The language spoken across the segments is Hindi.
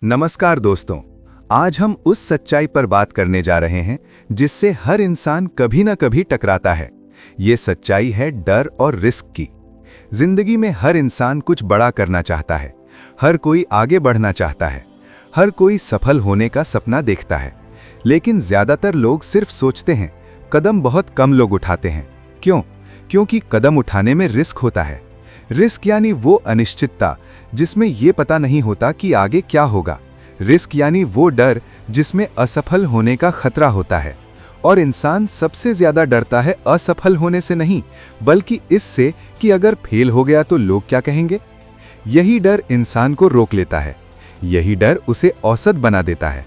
नमस्कार दोस्तों। आज हम उस सच्चाई पर बात करने जा रहे हैं जिससे हर इंसान कभी ना कभी टकराता है। ये सच्चाई है डर और रिस्क की। जिंदगी में हर इंसान कुछ बड़ा करना चाहता है, हर कोई आगे बढ़ना चाहता है, हर कोई सफल होने का सपना देखता है। लेकिन ज्यादातर लोग सिर्फ सोचते हैं, कदम बहुत कम लोग उठाते हैं। क्यों? क्योंकि कदम उठाने में रिस्क होता है। रिस्क यानी वो अनिश्चितता जिसमें ये पता नहीं होता कि आगे क्या होगा। रिस्क यानी वो डर जिसमें असफल होने का खतरा होता है। और इंसान सबसे ज्यादा डरता है असफल होने से नहीं, बल्कि इससे कि अगर फेल हो गया तो लोग क्या कहेंगे। यही डर इंसान को रोक लेता है, यही डर उसे औसत बना देता है।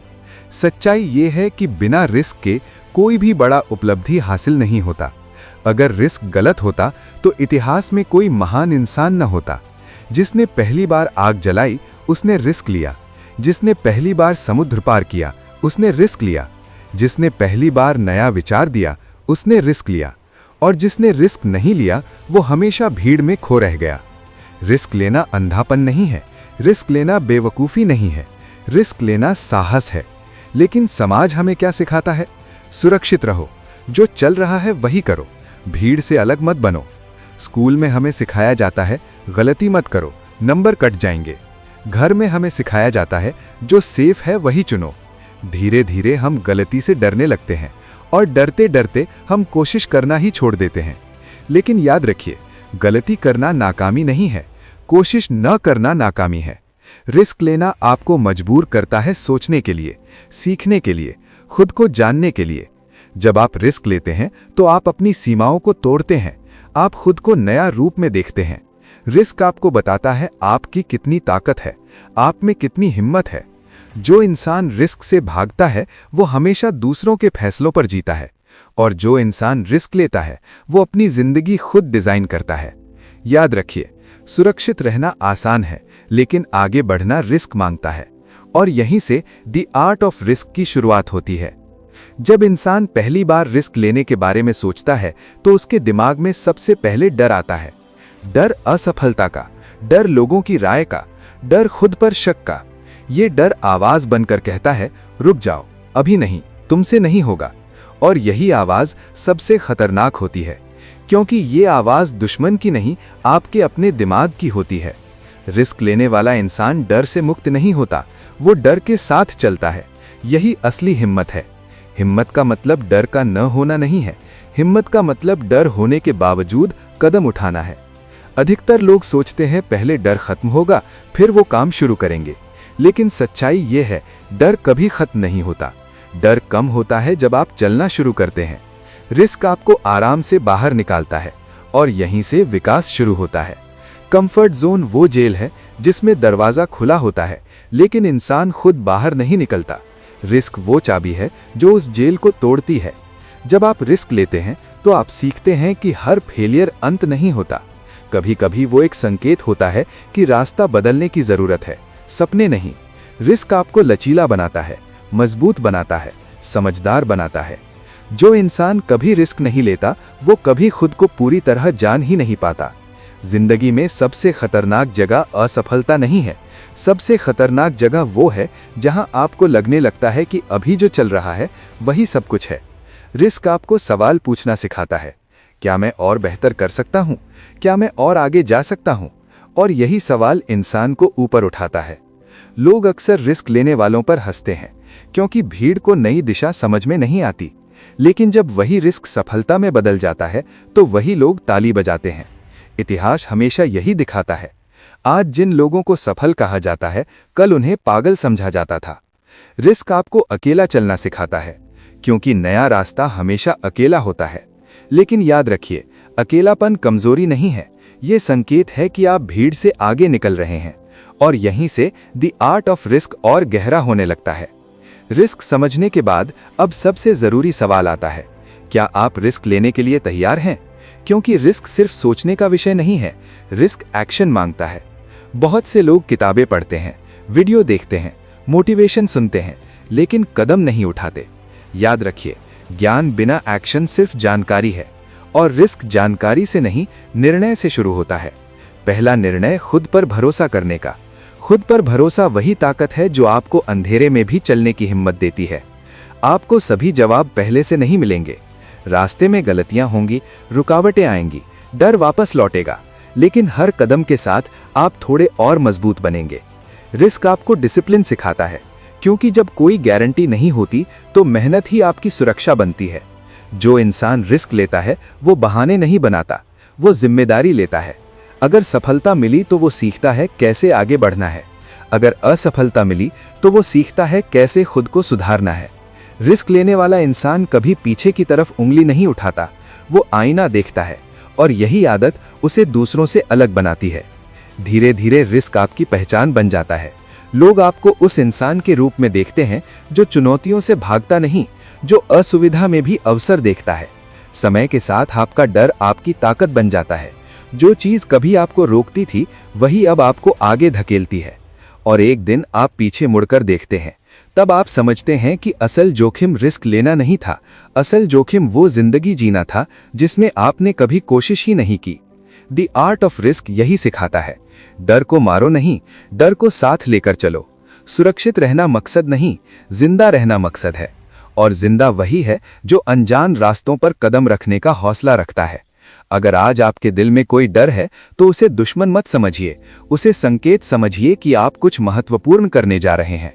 सच्चाई ये है कि बिना रिस्क के कोई भी बड़ा उपलब्धि हासिल नहीं होता। अगर रिस्क गलत होता तो इतिहास में कोई महान इंसान न होता। जिसने पहली बार आग जलाई उसने रिस्क लिया, जिसने पहली बार समुद्र पार किया उसने रिस्क लिया, जिसने पहली बार नया विचार दिया उसने रिस्क लिया, और जिसने रिस्क नहीं लिया वो हमेशा भीड़ में खो रह गया। रिस्क लेना अंधापन नहीं है, रिस्क लेना बेवकूफ़ी नहीं है, रिस्क लेना साहस है। लेकिन समाज हमें क्या सिखाता है? सुरक्षित रहो, जो चल रहा है वही करो, भीड़ से अलग मत बनो। स्कूल में हमें सिखाया जाता है गलती मत करो, नंबर कट जाएंगे। घर में हमें सिखाया जाता है जो सेफ है वही चुनो। धीरे धीरे हम गलती से डरने लगते हैं और डरते डरते हम कोशिश करना ही छोड़ देते हैं। लेकिन याद रखिए, गलती करना नाकामी नहीं है, कोशिश न करना नाकामी है। रिस्क लेना आपको मजबूर करता है सोचने के लिए, सीखने के लिए, खुद को जानने के लिए। जब आप रिस्क लेते हैं तो आप अपनी सीमाओं को तोड़ते हैं, आप खुद को नया रूप में देखते हैं। रिस्क आपको बताता है आपकी कितनी ताकत है, आप में कितनी हिम्मत है। जो इंसान रिस्क से भागता है वो हमेशा दूसरों के फैसलों पर जीता है, और जो इंसान रिस्क लेता है वो अपनी जिंदगी खुद डिजाइन करता है। याद रखिए, सुरक्षित रहना आसान है, लेकिन आगे बढ़ना रिस्क मांगता है। और यहीं से द आर्ट ऑफ रिस्क की शुरुआत होती है। जब इंसान पहली बार रिस्क लेने के बारे में सोचता है तो उसके दिमाग में सबसे पहले डर आता है। डर असफलता का, डर लोगों की राय का, डर खुद पर शक का। ये डर आवाज बनकर कहता है, रुक जाओ, अभी नहीं, तुमसे नहीं होगा। और यही आवाज सबसे खतरनाक होती है, क्योंकि ये आवाज दुश्मन की नहीं, आपके अपने दिमाग की होती है। रिस्क लेने वाला इंसान डर से मुक्त नहीं होता, वो डर के साथ चलता है। यही असली हिम्मत है। हिम्मत का मतलब डर का न होना नहीं है, हिम्मत का मतलब डर होने के बावजूद कदम उठाना है। अधिकतर लोग सोचते हैं पहले डर खत्म होगा फिर वो काम शुरू करेंगे, लेकिन सच्चाई ये है, डर कभी खत्म नहीं होता। डर कम होता है जब आप चलना शुरू करते हैं। रिस्क आपको आराम से बाहर निकालता है और यहीं से विकास शुरू होता है। कंफर्ट जोन वो जेल है जिसमें दरवाजा खुला होता है, लेकिन इंसान खुद बाहर नहीं निकलता। रिस्क वो चाबी है जो उस जेल को तोड़ती है। जब आप रिस्क लेते हैं तो आप सीखते हैं कि हर फेलियर अंत नहीं होता। कभी कभी वो एक संकेत होता है कि रास्ता बदलने की जरूरत है, सपने नहीं। रिस्क आपको लचीला बनाता है, मजबूत बनाता है, समझदार बनाता है। जो इंसान कभी रिस्क नहीं लेता वो कभी खुद को पूरी तरह जान ही नहीं पाता। जिंदगी में सबसे खतरनाक जगह असफलता नहीं है, सबसे खतरनाक जगह वो है जहां आपको लगने लगता है कि अभी जो चल रहा है वही सब कुछ है। रिस्क आपको सवाल पूछना सिखाता है, क्या मैं और बेहतर कर सकता हूं? क्या मैं और आगे जा सकता हूं? और यही सवाल इंसान को ऊपर उठाता है। लोग अक्सर रिस्क लेने वालों पर हंसते हैं, क्योंकि भीड़ को नई दिशा समझ में नहीं आती। लेकिन जब वही रिस्क सफलता में बदल जाता है तो वही लोग ताली बजाते हैं। इतिहास हमेशा यही दिखाता है। आज जिन लोगों को सफल कहा जाता है, कल उन्हें पागल समझा जाता था। रिस्क आपको अकेला चलना सिखाता है, क्योंकि नया रास्ता हमेशा अकेला होता है। लेकिन याद रखिए, अकेलापन कमजोरी नहीं है, ये संकेत है कि आप भीड़ से आगे निकल रहे हैं। और यहीं से द आर्ट ऑफ रिस्क और गहरा होने लगता है। रिस्क समझने के बाद अब सबसे जरूरी सवाल आता है, क्या आप रिस्क लेने के लिए तैयार हैं? क्योंकि रिस्क सिर्फ सोचने का विषय नहीं है, रिस्क एक्शन मांगता है। बहुत से लोग किताबें पढ़ते हैं, वीडियो देखते हैं, मोटिवेशन सुनते हैं, लेकिन कदम नहीं उठाते। याद रखिए, ज्ञान बिना एक्शन सिर्फ जानकारी है, और रिस्क जानकारी से नहीं, निर्णय से शुरू होता है। पहला निर्णय खुद पर भरोसा करने का, खुद पर भरोसा वही ताकत है जो आपको अंधेरे में भी चलने की हिम्मत देती है। आपको सभी जवाब पहले से नहीं मिलेंगे। रास्ते में गलतियां होंगी, रुकावटें आएंगी, डर वापस लौटेगा, लेकिन हर कदम के साथ आप थोड़े और मजबूत बनेंगे। रिस्क आपको डिसिप्लिन सिखाता है, क्योंकि जब कोई गारंटी नहीं होती तो मेहनत ही आपकी सुरक्षा बनती है। जो इंसान रिस्क लेता है वो बहाने नहीं बनाता, वो जिम्मेदारी लेता है। अगर सफलता मिली तो वो सीखता है कैसे आगे बढ़ना है, अगर असफलता मिली तो वो सीखता है कैसे खुद को सुधारना है। रिस्क लेने वाला इंसान कभी पीछे की तरफ उंगली नहीं उठाता, वो आईना देखता है, और यही आदत उसे दूसरों से अलग बनाती है। धीरे धीरे रिस्क आपकी पहचान बन जाता है। लोग आपको उस इंसान के रूप में देखते हैं जो चुनौतियों से भागता नहीं, जो असुविधा में भी अवसर देखता है। समय के साथ आपका डर आपकी ताकत बन जाता है। जो चीज कभी आपको रोकती थी वही अब आपको आगे धकेलती है। और एक दिन आप पीछे मुड़कर देखते हैं, तब आप समझते हैं कि असल जोखिम रिस्क लेना नहीं था, असल जोखिम वो जिंदगी जीना था जिसमें आपने कभी कोशिश ही नहीं की। द आर्ट ऑफ रिस्क यही सिखाता है, डर को मारो नहीं, डर को साथ लेकर चलो। सुरक्षित रहना मकसद नहीं, जिंदा रहना मकसद है। और जिंदा वही है जो अनजान रास्तों पर कदम रखने का हौसला रखता है। अगर आज आपके दिल में कोई डर है तो उसे दुश्मन मत समझिए, उसे संकेत समझिए कि आप कुछ महत्वपूर्ण करने जा रहे हैं।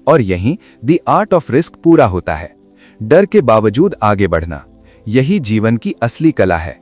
और यहीं द आर्ट ऑफ रिस्क पूरा होता है। डर के बावजूद आगे बढ़ना, यही जीवन की असली कला है।